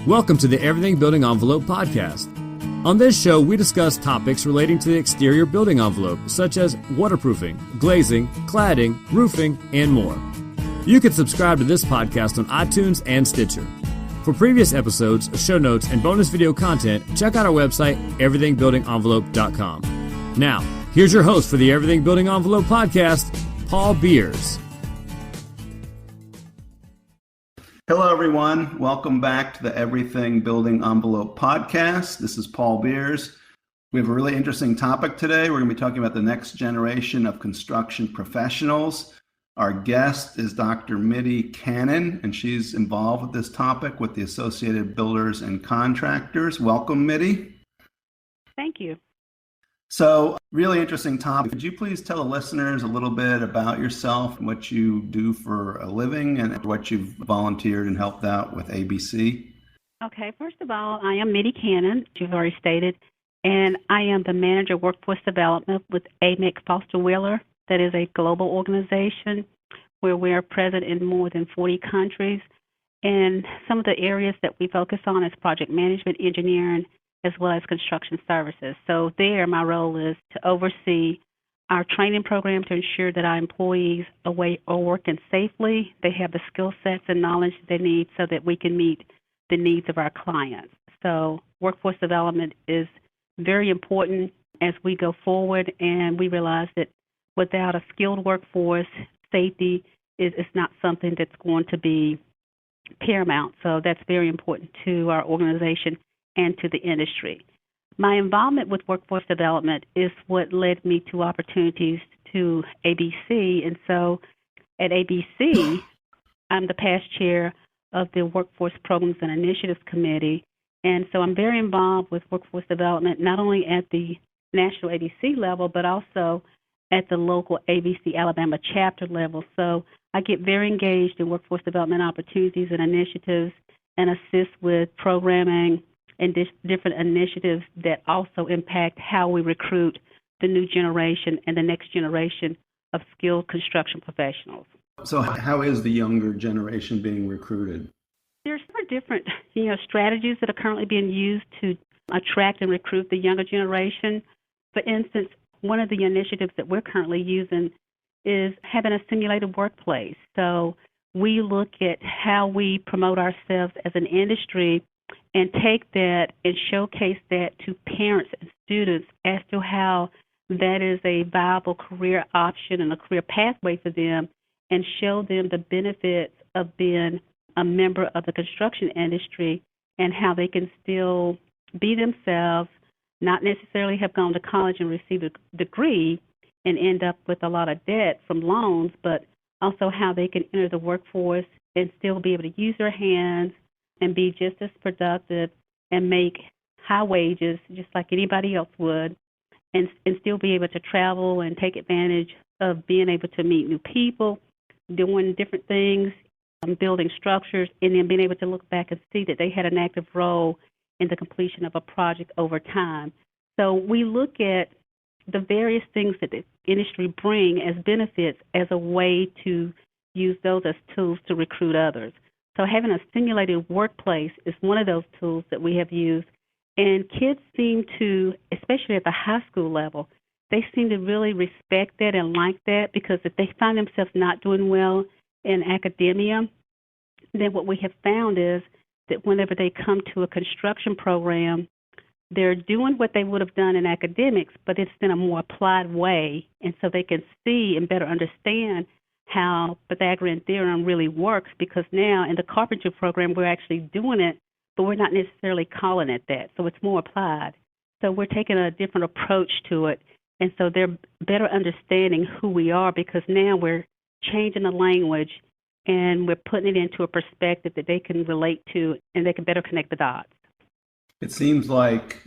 Welcome to the Everything Building Envelope podcast. On this show, we discuss topics relating to the exterior building envelope, such as waterproofing, glazing, cladding, roofing, and more. You can subscribe to this podcast on iTunes and Stitcher. For previous episodes, show notes, and bonus video content, check out our website, everythingbuildingenvelope.com. Now, here's your host for the Everything Building Envelope podcast, Paul Beers. Hello, everyone. Welcome back to the Everything Building Envelope podcast. This is Paul Beers. We have a really interesting topic today. We're going to be talking about the next generation of construction professionals. Our guest is Dr. Mitty Cannon, and she's involved with this topic with the Associated Builders and Contractors. Welcome, Mitty. Thank you. So, really interesting topic. Could you please tell the listeners a little bit about yourself, what you do for a living, and what you've volunteered and helped out with ABC? Okay, first of all, I am Mitty Cannon, as you've already stated, and I am the Manager of Workforce Development with AMEC Foster Wheeler. That is a global organization where we are present in more than 40 countries. And some of the areas that we focus on is project management, engineering, as well as construction services. So there, my role is to oversee our training program to ensure that our employees are working safely. They have the skill sets and knowledge they need so that we can meet the needs of our clients. So workforce development is very important as we go forward, and we realize that without a skilled workforce, safety is not something that's going to be paramount. So that's very important to our organization and to the industry. My involvement with workforce development is what led me to opportunities to ABC. And so at ABC, I'm the past chair of the Workforce Programs and Initiatives Committee. And so I'm very involved with workforce development, not only at the national ABC level, but also at the local ABC Alabama chapter level. So I get very engaged in workforce development opportunities and initiatives and assist with programming and different initiatives that also impact how we recruit the new generation and the next generation of skilled construction professionals. So how is the younger generation being recruited? There's different strategies that are currently being used to attract and recruit the younger generation. For instance, one of the initiatives that we're currently using is having a simulated workplace. So we look at how we promote ourselves as an industry and take that and showcase that to parents and students as to how that is a viable career option and a career pathway for them, and show them the benefits of being a member of the construction industry and how they can still be themselves, not necessarily have gone to college and received a degree and end up with a lot of debt from loans, but also how they can enter the workforce and still be able to use their hands and be just as productive and make high wages just like anybody else would, and still be able to travel and take advantage of being able to meet new people, doing different things, building structures, and then being able to look back and see that they had an active role in the completion of a project over time. So we look at the various things that the industry bring as benefits as a way to use those as tools to recruit others. So having a simulated workplace is one of those tools that we have used. And kids seem to, especially at the high school level, they seem to really respect that and like that, because if they find themselves not doing well in academia, then what we have found is that whenever they come to a construction program, they're doing what they would have done in academics, but it's in a more applied way. And so they can see and better understand how Pythagorean theorem really works, because now in the carpentry program we're actually doing it, but we're not necessarily calling it that. So it's more applied. So we're taking a different approach to it. And so they're better understanding who we are, because now we're changing the language and we're putting it into a perspective that they can relate to and they can better connect the dots. It seems like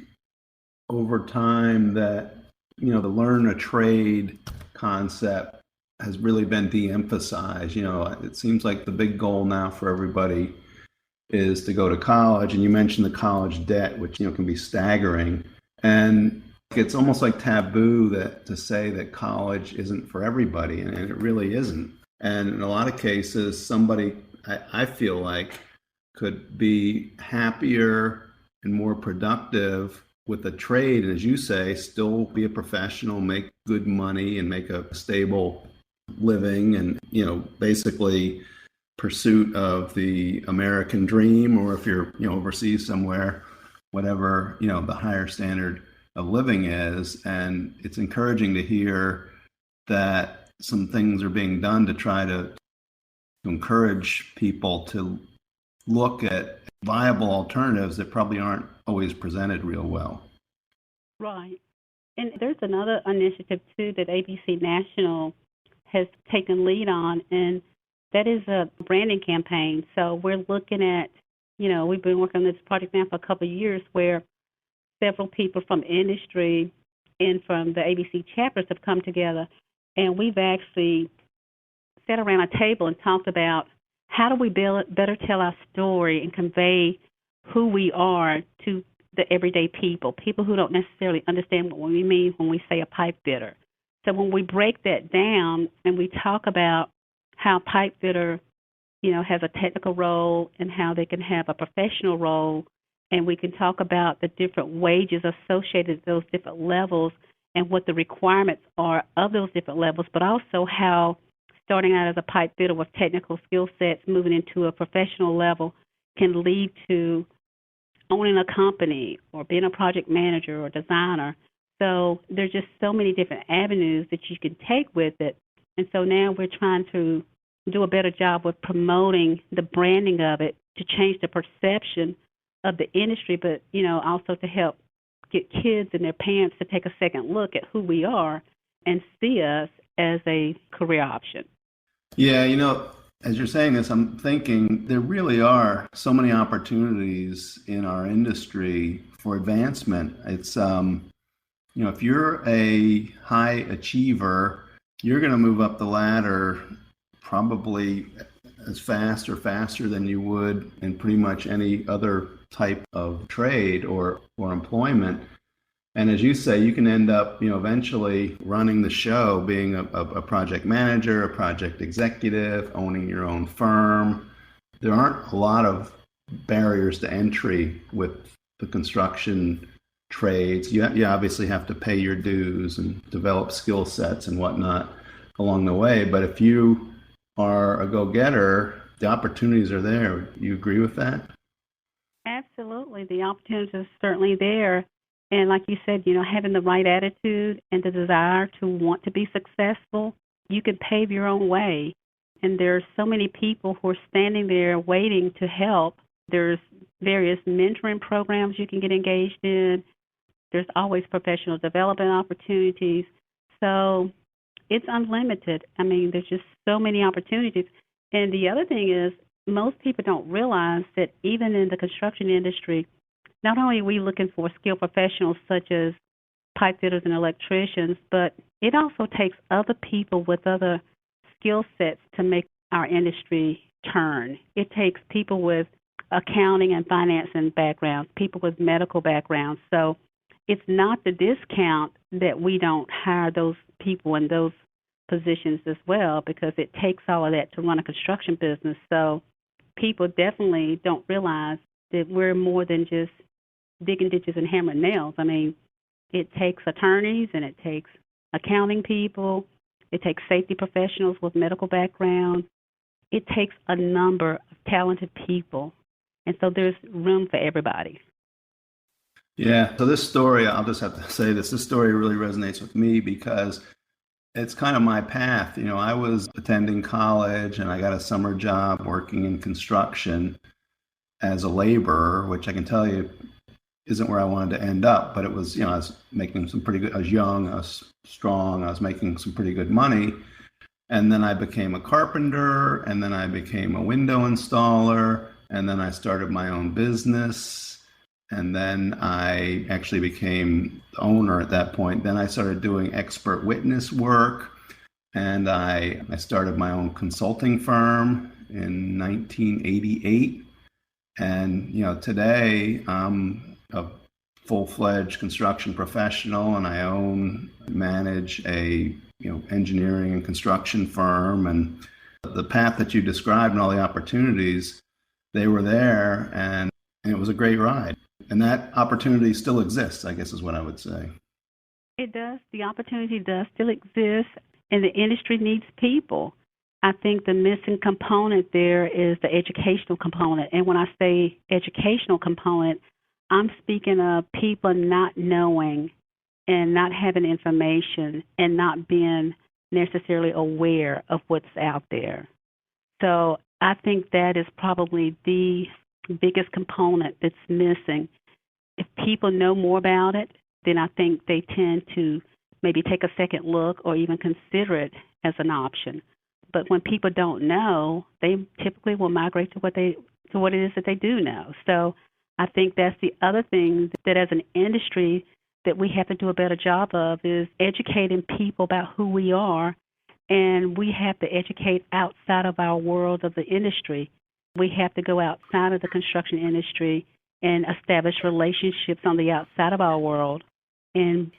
over time that, the learn a trade concept has really been de-emphasized. It seems like the big goal now for everybody is to go to college. And you mentioned the college debt, which, can be staggering. And it's almost like taboo to say that college isn't for everybody, and it really isn't. And in a lot of cases, somebody, I feel like, could be happier and more productive with a trade, and as you say, still be a professional, make good money and make a stable living, and basically pursuit of the American dream, or if you're overseas somewhere, whatever the higher standard of living is. And it's encouraging to hear that some things are being done to try to encourage people to look at viable alternatives that probably aren't always presented real well. Right. And there's another initiative, too, that ABC National has taken lead on, and that is a branding campaign. So we're looking at, we've been working on this project now for a couple of years, where several people from industry and from the ABC chapters have come together, and we've actually sat around a table and talked about how do we better tell our story and convey who we are to the everyday people who don't necessarily understand what we mean when we say a pipe fitter. So when we break that down and we talk about how pipe fitter, has a technical role and how they can have a professional role, and we can talk about the different wages associated with those different levels and what the requirements are of those different levels, but also how starting out as a pipe fitter with technical skill sets, moving into a professional level, can lead to owning a company or being a project manager or designer. So there's just so many different avenues that you can take with it. And so now we're trying to do a better job with promoting the branding of it to change the perception of the industry, but, also to help get kids and their parents to take a second look at who we are and see us as a career option. Yeah, as you're saying this, I'm thinking there really are so many opportunities in our industry for advancement. It's, if you're a high achiever, you're going to move up the ladder probably as fast or faster than you would in pretty much any other type of trade or employment. And as you say, you can end up, eventually running the show, being a project manager, a project executive, owning your own firm. There aren't a lot of barriers to entry with the construction trades. You obviously have to pay your dues and develop skill sets and whatnot along the way. But if you are a go-getter, the opportunities are there. You agree with that? Absolutely. The opportunities are certainly there. And like you said, having the right attitude and the desire to want to be successful, you can pave your own way. And there's so many people who are standing there waiting to help. There's various mentoring programs you can get engaged in. There's always professional development opportunities. So it's unlimited. I mean, there's just so many opportunities. And the other thing is, most people don't realize that even in the construction industry, not only are we looking for skilled professionals such as pipe fitters and electricians, but it also takes other people with other skill sets to make our industry turn. It takes people with accounting and financing backgrounds, people with medical backgrounds. So it's not the discount that we don't hire those people in those positions as well, because it takes all of that to run a construction business. So people definitely don't realize that we're more than just digging ditches and hammering nails. I mean, it takes attorneys and it takes accounting people. It takes safety professionals with medical background. It takes a number of talented people. And so there's room for everybody. Yeah. So this story, I'll just have to say this story really resonates with me because it's kind of my path. I was attending college and I got a summer job working in construction as a laborer, which I can tell you isn't where I wanted to end up, but it was, I was making some pretty good, I was young, I was strong, I was making some pretty good money. And then I became a carpenter, and then I became a window installer, and then I started my own business. And then I actually became the owner at that point. Then I started doing expert witness work, and I started my own consulting firm in 1988. And, today I'm a full-fledged construction professional, and I manage a, engineering and construction firm. And the path that you described and all the opportunities, they were there, and it was a great ride. And that opportunity still exists, I guess is what I would say. It does. The opportunity does still exist, and the industry needs people. I think the missing component there is the educational component. And when I say educational component, I'm speaking of people not knowing and not having information and not being necessarily aware of what's out there. So I think that is probably the biggest component that's missing. If people know more about it, then I think they tend to maybe take a second look or even consider it as an option. But when people don't know, they typically will migrate to what it is that they do know. So I think that's the other thing that as an industry that we have to do a better job of is educating people about who we are, and we have to educate outside of our world of the industry. We have to go outside of the construction industry and establish relationships on the outside of our world and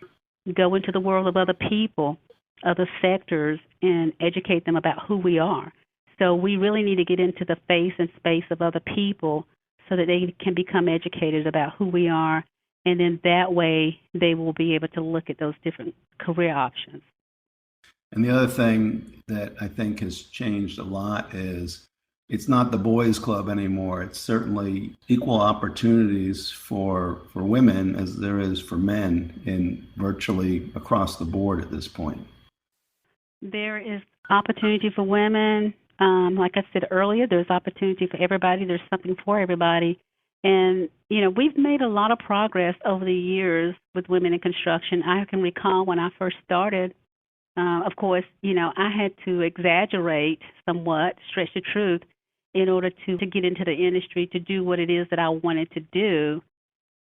go into the world of other people, other sectors, and educate them about who we are. So we really need to get into the face and space of other people so that they can become educated about who we are, and then that way they will be able to look at those different career options. And the other thing that I think has changed a lot is it's not the boys' club anymore. It's certainly equal opportunities for women as there is for men in virtually across the board at this point. There is opportunity for women. Like I said earlier, there's opportunity for everybody. There's something for everybody. And, we've made a lot of progress over the years with women in construction. I can recall when I first started, of course, I had to exaggerate somewhat, stretch the truth, in order to get into the industry, to do what it is that I wanted to do.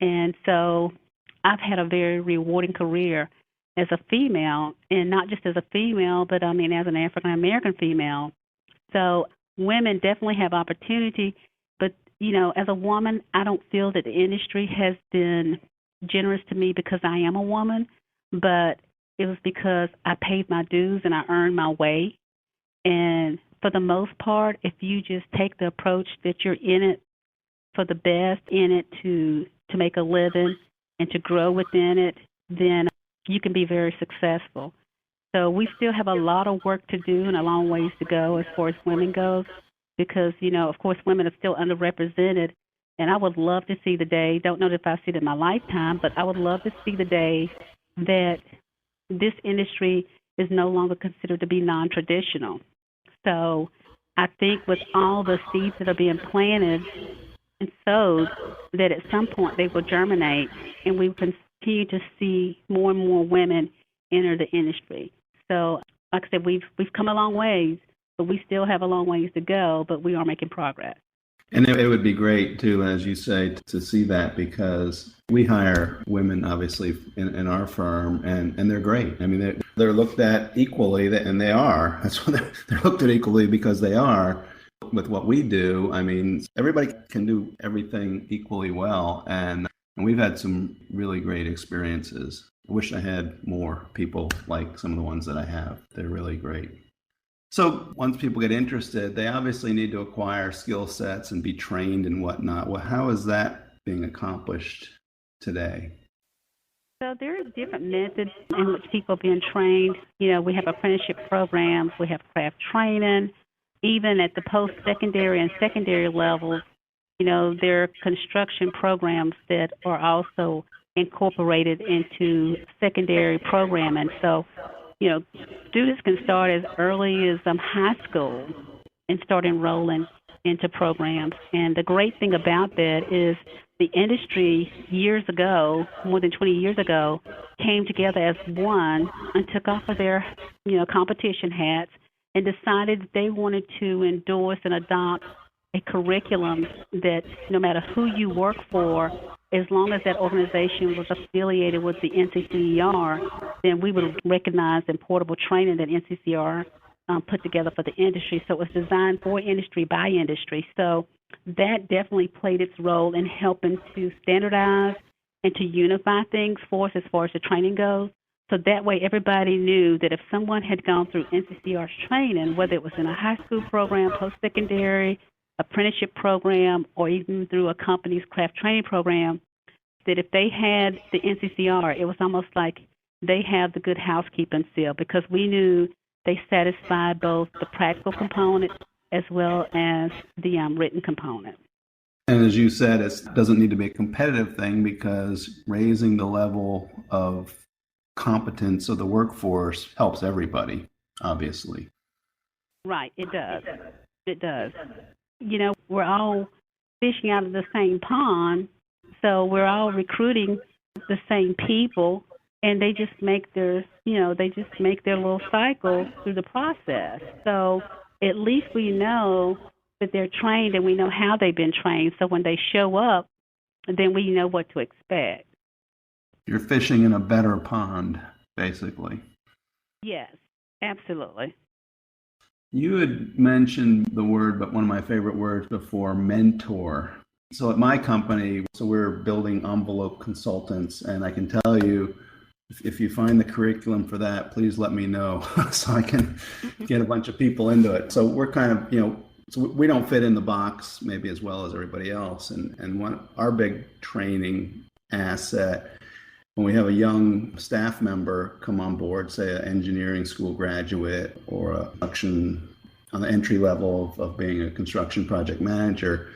And so I've had a very rewarding career as a female, and not just as a female, but as an African-American female. So women definitely have opportunity, but, as a woman, I don't feel that the industry has been generous to me because I am a woman, but it was because I paid my dues and I earned my way. And for the most part, if you just take the approach that you're in it for the best, in it to make a living and to grow within it, then you can be very successful. So we still have a lot of work to do and a long ways to go as far as women goes because, of course, women are still underrepresented. And I would love to see the day, don't know if I see it in my lifetime, but I would love to see the day that this industry is no longer considered to be non-traditional. So I think with all the seeds that are being planted and sowed, that at some point they will germinate and we will continue to see more and more women enter the industry. So like I said, we've come a long ways, but we still have a long ways to go, but we are making progress. And it would be great, too, as you say, to see that because we hire women, obviously, in our firm, and they're great. They're looked at equally, and they are. That's what they're looked at equally because they are. With what we do, everybody can do everything equally well, and we've had some really great experiences. I wish I had more people like some of the ones that I have. They're really great. So once people get interested, they obviously need to acquire skill sets and be trained and whatnot. Well, how is that being accomplished today? So there are different methods in which people are being trained. We have apprenticeship programs, we have craft training, even at the post-secondary and secondary levels, there are construction programs that are also incorporated into secondary programming. So, students can start as early as high school and start enrolling into programs. And the great thing about that is the industry years ago, more than 20 years ago, came together as one and took off of their, competition hats and decided that they wanted to endorse and adopt a curriculum that no matter who you work for, as long as that organization was affiliated with the NCCER, then we would recognize the portable training that NCCER put together for the industry. So it was designed for industry by industry. So that definitely played its role in helping to standardize and to unify things for us as far as the training goes. So that way everybody knew that if someone had gone through NCCER's training, whether it was in a high school program, post-secondary, apprenticeship program or even through a company's craft training program, that if they had the NCCR, it was almost like they have the good housekeeping seal, because we knew they satisfied both the practical component as well as the written component. And as you said, it doesn't need to be a competitive thing, because raising the level of competence of the workforce helps everybody, obviously. Right, it does. It does. You know, we're all fishing out of the same pond, so we're all recruiting the same people, and they just make their little cycle through the process. So at least we know that they're trained, and we know how they've been trained. So when they show up, then we know what to expect. You're fishing in a better pond, basically. Yes, absolutely. You had mentioned the word, but one of my favorite words before, mentor. So at my company, we're building envelope consultants, and I can tell you, if you find the curriculum for that, please let me know so I can get a bunch of people into it. So we're kind of, so we don't fit in the box maybe as well as everybody else. And our big training asset, when we have a young staff member come on board, say an engineering school graduate or a production on the entry level of being a construction project manager,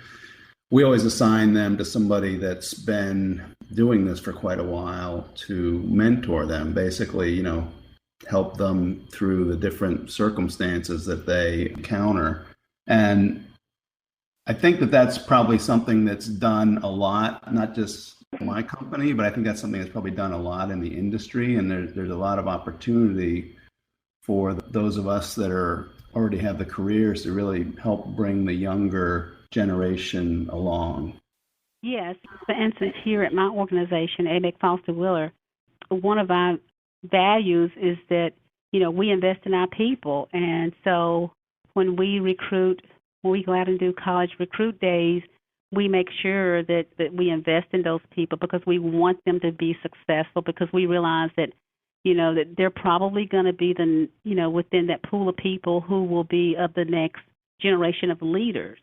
we always assign them to somebody that's been doing this for quite a while to mentor them, basically, help them through the different circumstances that they encounter. And I think that that's probably something that's done a lot, not just my company, but I think that's something that's probably done a lot in the industry. And there's a lot of opportunity for those of us that already have the careers to really help bring the younger generation along. Yes. For instance, here at my organization, AMEC Foster Wheeler, one of our values is that, we invest in our people. And so when we go out and do college recruit days, we make sure that we invest in those people, because we want them to be successful, because we realize that, that they're probably going to be within that pool of people who will be of the next generation of leaders.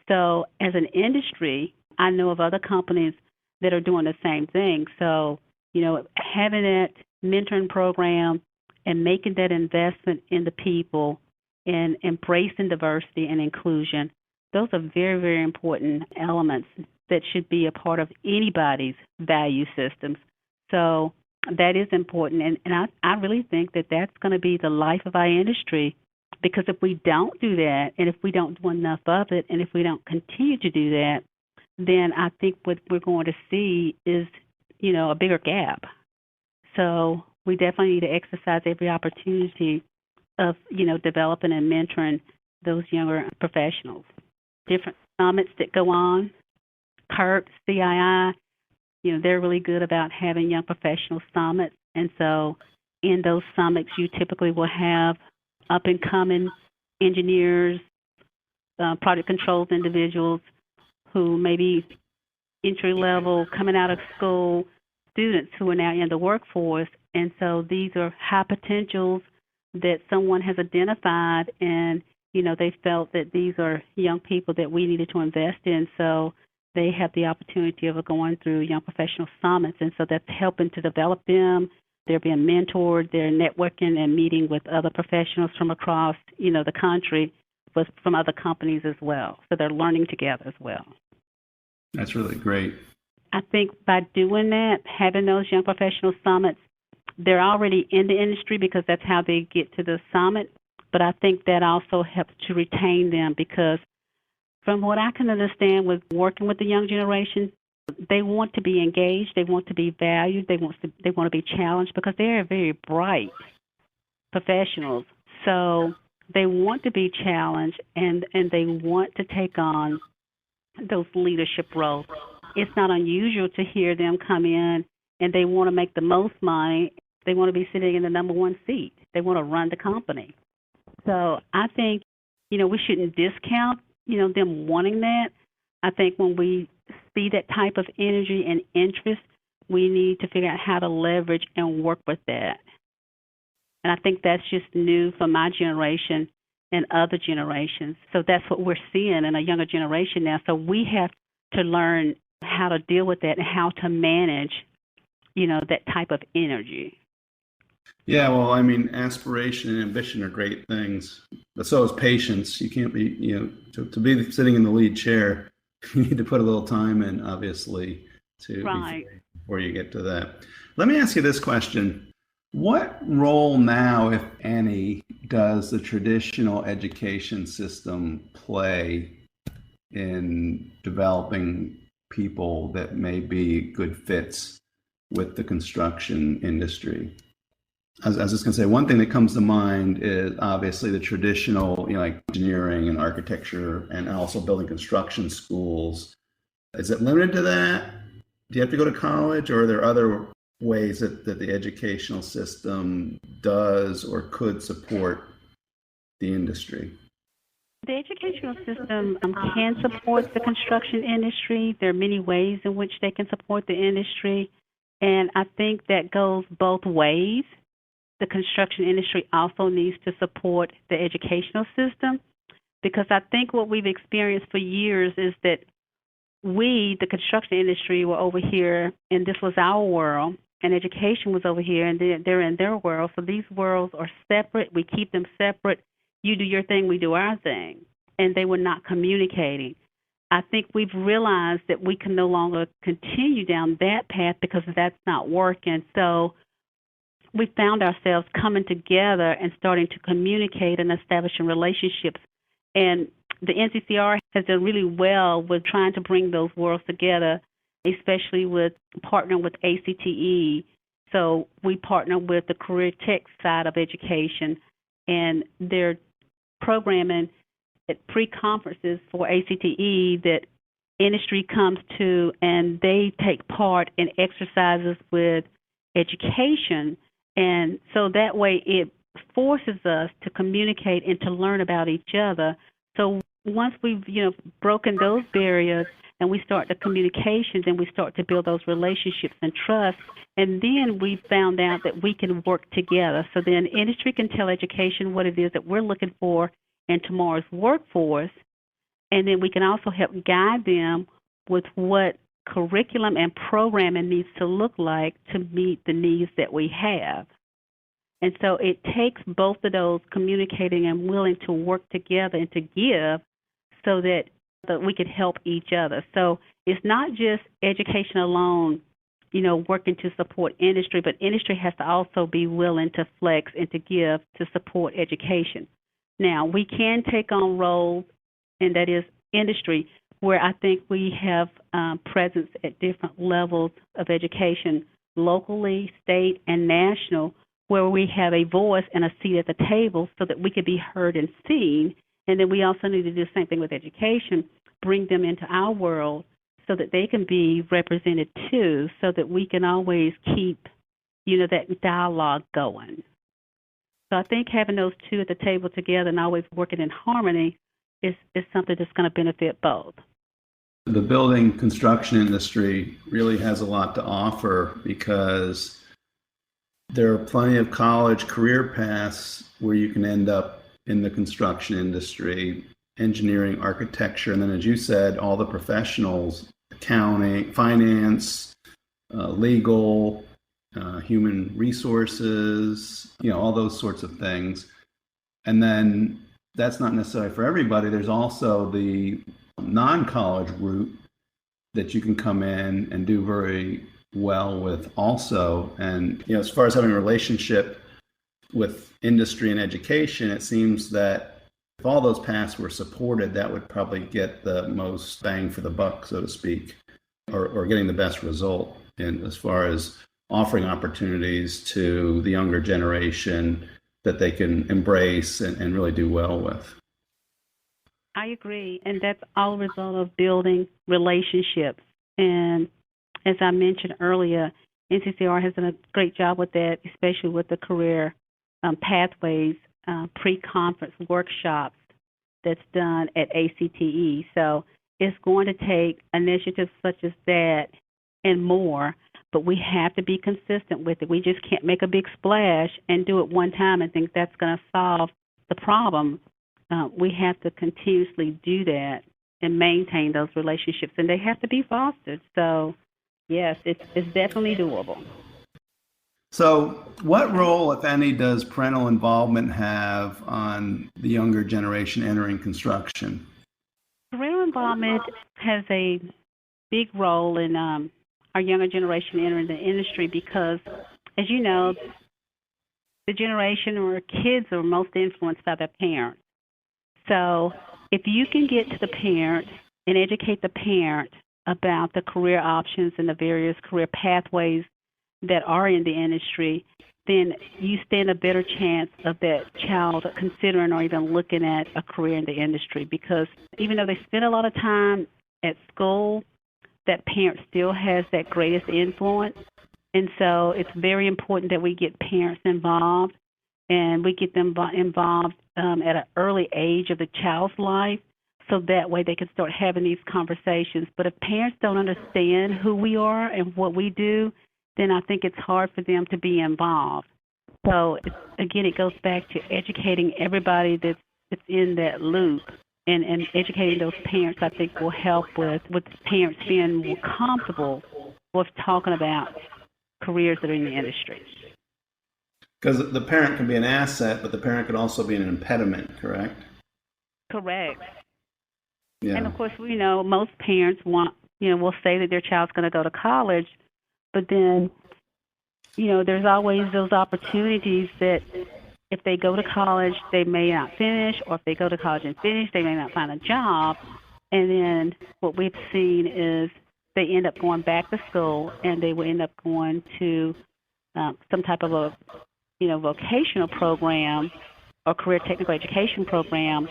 So as an industry, I know of other companies that are doing the same thing. So, having that mentoring program and making that investment in the people and embracing diversity and inclusion, those are very, very important elements that should be a part of anybody's value systems. So that is important. And I really think that that's going to be the life of our industry, because if we don't do that, and if we don't do enough of it, and if we don't continue to do that, then I think what we're going to see is, a bigger gap. So we definitely need to exercise every opportunity of, developing and mentoring those younger professionals. Different summits that go on, PERT, CII, they're really good about having young professional summits. And so in those summits, you typically will have up-and-coming engineers, project controls individuals who may be entry-level, coming out of school, students who are now in the workforce. And so these are high potentials that someone has identified, and, they felt that these are young people that we needed to invest in. So they have the opportunity of going through young professional summits. And so that's helping to develop them. They're being mentored. They're networking and meeting with other professionals from across, the country, but from other companies as well. So they're learning together as well. That's really great. I think by doing that, having those young professional summits, they're already in the industry because that's how they get to the summit. But I think that also helps to retain them, because from what I can understand with working with the young generation, they want to be engaged, they want to be valued, they want to be challenged, because they are very bright professionals. So they want to be challenged, and they want to take on those leadership roles. It's not unusual to hear them come in and they want to make the most money. They want to be sitting in the number one seat. They want to run the company. So I think, we shouldn't discount, them wanting that. I think when we see that type of energy and interest, we need to figure out how to leverage and work with that. And I think that's just new for my generation, in other generations. So that's what we're seeing in a younger generation now. So we have to learn how to deal with that and how to manage, that type of energy. Yeah, well, I mean, aspiration and ambition are great things, but so is patience. You can't be, to be sitting in the lead chair, you need to put a little time in, obviously, right. before you get to that. Let me ask you this question. What role now, if any, does the traditional education system play in developing people that may be good fits with the construction industry? I was just going to say, one thing that comes to mind is obviously the traditional, like engineering and architecture and also building construction schools. Is it limited to that? Do you have to go to college, or are there other ways that the educational system does or could support the industry? The educational system can support the construction industry. There are many ways in which they can support the industry, and I think that goes both ways. The construction industry also needs to support the educational system, because I think what we've experienced for years is that we, the construction industry, were over here, and this was our world, and education was over here, and they're in their world. So these worlds are separate. We keep them separate. You do your thing, we do our thing. And they were not communicating. I think we've realized that we can no longer continue down that path because that's not working. So we found ourselves coming together and starting to communicate and establishing relationships. And the NCCR has done really well with trying to bring those worlds together, especially with partnering with ACTE. So we partner with the career tech side of education, and they're programming at pre-conferences for ACTE that industry comes to, and they take part in exercises with education. And so that way it forces us to communicate and to learn about each other. So once we've, broken those barriers and we start the communication, then we start to build those relationships and trust. And then we found out that we can work together. So then industry can tell education what it is that we're looking for in tomorrow's workforce. And then we can also help guide them with what curriculum and programming needs to look like to meet the needs that we have. And so it takes both of those, communicating and willing to work together and to give, so that we could help each other. So it's not just education alone, working to support industry, but industry has to also be willing to flex and to give to support education. Now, we can take on roles, and that is industry, where I think we have presence at different levels of education, locally, state, and national, where we have a voice and a seat at the table so that we could be heard and seen. And then we also need to do the same thing with education, bring them into our world so that they can be represented too, so that we can always keep, that dialogue going. So I think having those two at the table together and always working in harmony is something that's going to benefit both. The building construction industry really has a lot to offer, because there are plenty of college career paths where you can end up in the construction industry, engineering, architecture, and then, as you said, all the professionals, accounting, finance, legal, human resources, all those sorts of things. And then that's not necessarily for everybody. There's also the non-college route that you can come in and do very well with also. And, as far as having a relationship with industry and education, it seems that if all those paths were supported, that would probably get the most bang for the buck, so to speak, or getting the best result in as far as offering opportunities to the younger generation that they can embrace and really do well with. I agree, and that's all a result of building relationships. And as I mentioned earlier, NCCR has done a great job with that, especially with the career pathways pre-conference workshops that's done at ACTE. So it's going to take initiatives such as that and more, but we have to be consistent with it. We just can't make a big splash and do it one time and think that's going to solve the problem. we have to continuously do that and maintain those relationships, and they have to be fostered. So, yes, it's definitely doable. So, what role, if any, does parental involvement have on the younger generation entering construction? Parental involvement has a big role in our younger generation entering the industry because, as you know, the generation or kids are most influenced by their parents. So if you can get to the parent and educate the parent about the career options and the various career pathways that are in the industry, then you stand a better chance of that child considering or even looking at a career in the industry, because even though they spend a lot of time at school, that parent still has that greatest influence. And so it's very important that we get parents involved, and we get them involved at an early age of the child's life, so that way they can start having these conversations. But if parents don't understand who we are and what we do, then I think it's hard for them to be involved. So, again, it goes back to educating everybody that's in that loop, and educating those parents, I think, will help with parents being more comfortable with talking about careers that are in the industry. Because the parent can be an asset, but the parent can also be an impediment, correct? Correct. Yeah. And, of course, we know most parents will say that their child's going to go to college, but then, there's always those opportunities that if they go to college, they may not finish, or if they go to college and finish, they may not find a job. And then what we've seen is they end up going back to school, and they will end up going to some type of a vocational program or career technical education program,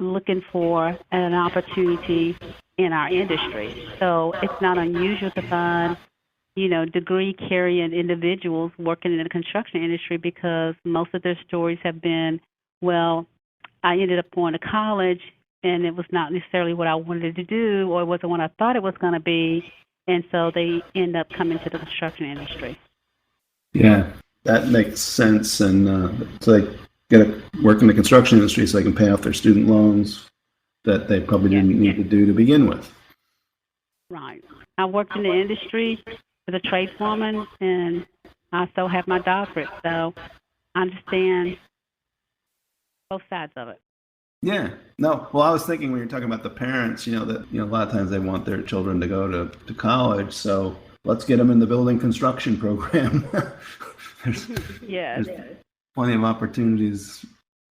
looking for an opportunity in our industry. So it's not unusual to find degree-carrying individuals working in the construction industry, because most of their stories have been, well, I ended up going to college and it was not necessarily what I wanted to do, or it wasn't what I thought it was going to be, and so they end up coming to the construction industry. Yeah, that makes sense. And so they get to work in the construction industry so they can pay off their student loans that they probably didn't need to do to begin with. Right. I worked in the industry as a tradeswoman, and I still have my doctorate, so I understand both sides of it. Yeah. No. Well, I was thinking when you're talking about the parents, that a lot of times they want their children to go to college, so let's get them in the building construction program. there's plenty of opportunities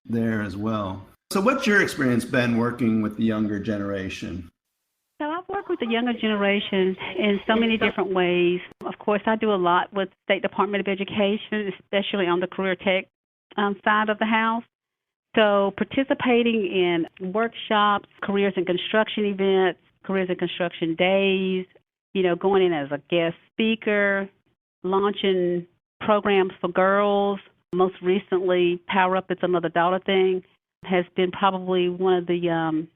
there as well. So what's your experience been working with the younger generation? So I've worked with the younger generation in so many different ways. Of course, I do a lot with State Department of Education, especially on the career tech side of the house. So participating in workshops, careers in construction events, careers in construction days, going in as a guest speaker, launching programs for girls. Most recently, Power Up, It's Another Dollar thing, has been probably one of the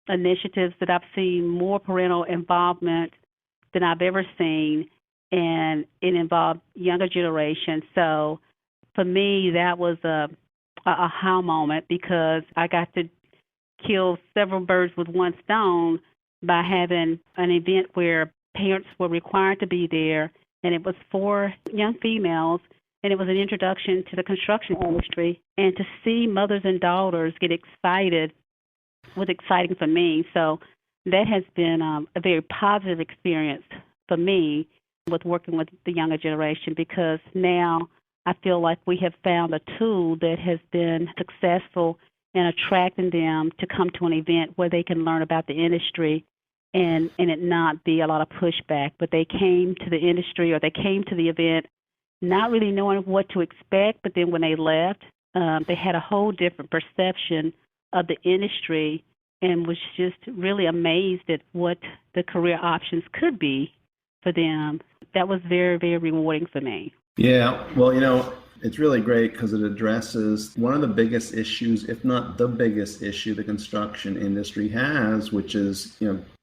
initiatives that I've seen more parental involvement than I've ever seen, and it involved younger generation. So for me, that was a aha moment, because I got to kill several birds with one stone by having an event where parents were required to be there, and it was for young females, and it was an introduction to the construction industry. And to see mothers and daughters get excited was exciting for me. So that has been a very positive experience for me with working with the younger generation, because now I feel like we have found a tool that has been successful in attracting them to come to an event where they can learn about the industry and it not be a lot of pushback. But they came to the industry, or they came to the event not really knowing what to expect, but then when they left, they had a whole different perception of the industry and was just really amazed at what the career options could be for them. That was very, very rewarding for me. Yeah, well, it's really great because it addresses one of the biggest issues, if not the biggest issue, the construction industry has, which is,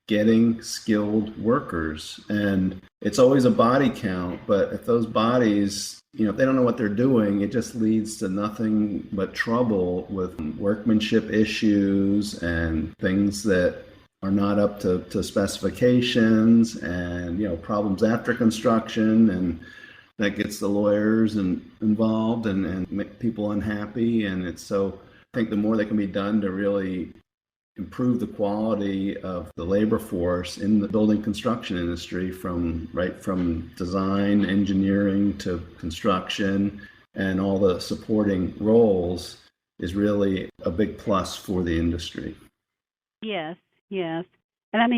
getting skilled workers. And it's always a body count, but if those bodies, if they don't know what they're doing, it just leads to nothing but trouble with workmanship issues and things that are not up to specifications, and problems after construction, and that gets the lawyers involved and make people unhappy. And it's so, I think the more that can be done to really improve the quality of the labor force in the building construction industry, from design, engineering to construction, and all the supporting roles, is really a big plus for the industry. Yes. And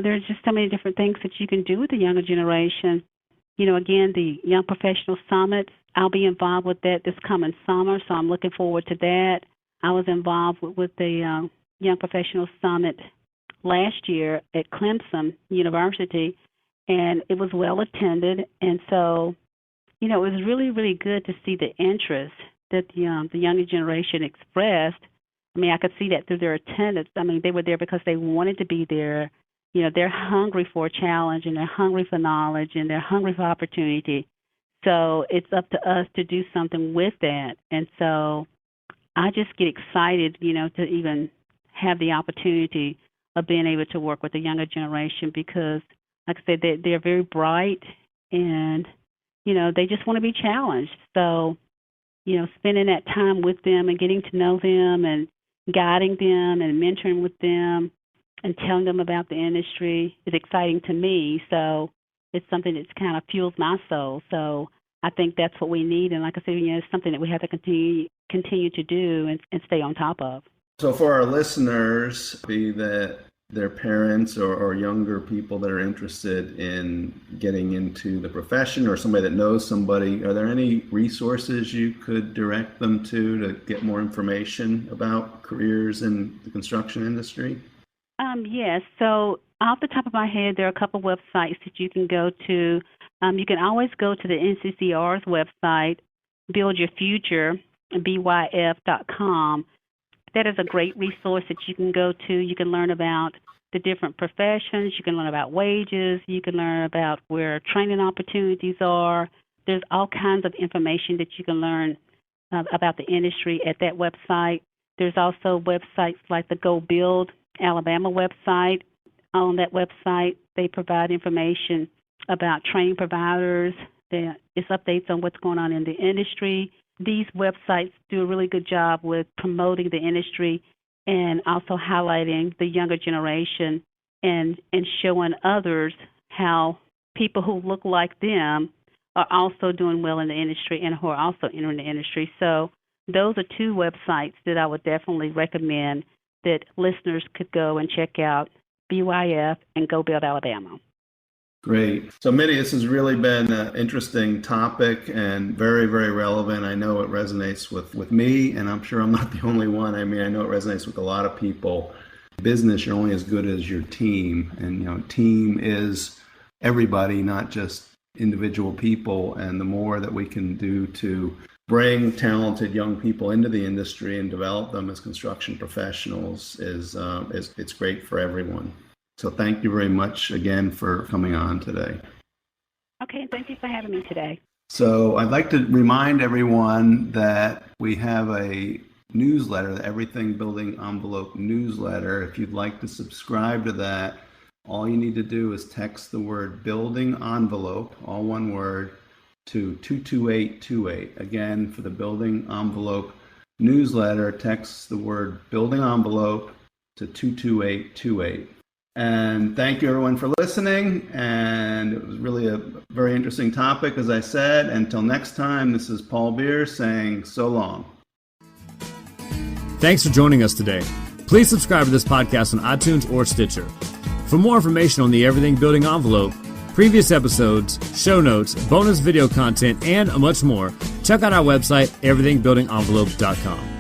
there's just so many different things that you can do with the younger generation. Again, the Young Professional Summit, I'll be involved with that this coming summer, so I'm looking forward to that. I was involved with the Young Professional Summit last year at Clemson University, and it was well attended. And so, it was really, really good to see the interest that the younger generation expressed. I could see that through their attendance. They were there because they wanted to be there. They're hungry for a challenge, and they're hungry for knowledge, and they're hungry for opportunity. So it's up to us to do something with that. And so I just get excited, to even have the opportunity of being able to work with the younger generation, because, like I said, they're very bright, and, they just want to be challenged. So, spending that time with them and getting to know them and guiding them and mentoring with them and telling them about the industry is exciting to me. So it's something that's kind of fuels my soul. So I think that's what we need. And like I said, it's something that we have to continue to do and stay on top of. So for our listeners, be that their parents or younger people that are interested in getting into the profession, or somebody that knows somebody, are there any resources you could direct them to get more information about careers in the construction industry? Yes. So off the top of my head, there are a couple of websites that you can go to. You can always go to the NCCR's website, Build Your Future, BYF.com. That is a great resource that you can go to. You can learn about the different professions. You can learn about wages. You can learn about where training opportunities are. There's all kinds of information that you can learn about the industry at that website. There's also websites like the Go Build Alabama website. On that website, they provide information about training providers. It's updates on what's going on in the industry. These websites do a really good job with promoting the industry and also highlighting the younger generation and showing others how people who look like them are also doing well in the industry and who are also entering the industry. So those are two websites that I would definitely recommend that listeners could go and check out, BYF and Go Build Alabama. Great. So, Mitty, this has really been an interesting topic and very, very relevant. I know it resonates with me, and I'm sure I'm not the only one. I know it resonates with a lot of people. Business, you're only as good as your team. And, team is everybody, not just individual people. And the more that we can do to bring talented young people into the industry and develop them as construction professionals is it's great for everyone. So thank you very much again for coming on today. Okay, thank you for having me today. So I'd like to remind everyone that we have a newsletter, the Everything Building Envelope newsletter. If you'd like to subscribe to that, all you need to do is text the word building envelope, all one word, to 22828. Again, for the Building Envelope newsletter, text the word building envelope to 22828. And thank you, everyone, for listening. And it was really a very interesting topic, as I said. Until next time, this is Paul Beer saying so long. Thanks for joining us today. Please subscribe to this podcast on iTunes or Stitcher. For more information on the Everything Building Envelope, previous episodes, show notes, bonus video content, and much more, check out our website, everythingbuildingenvelope.com.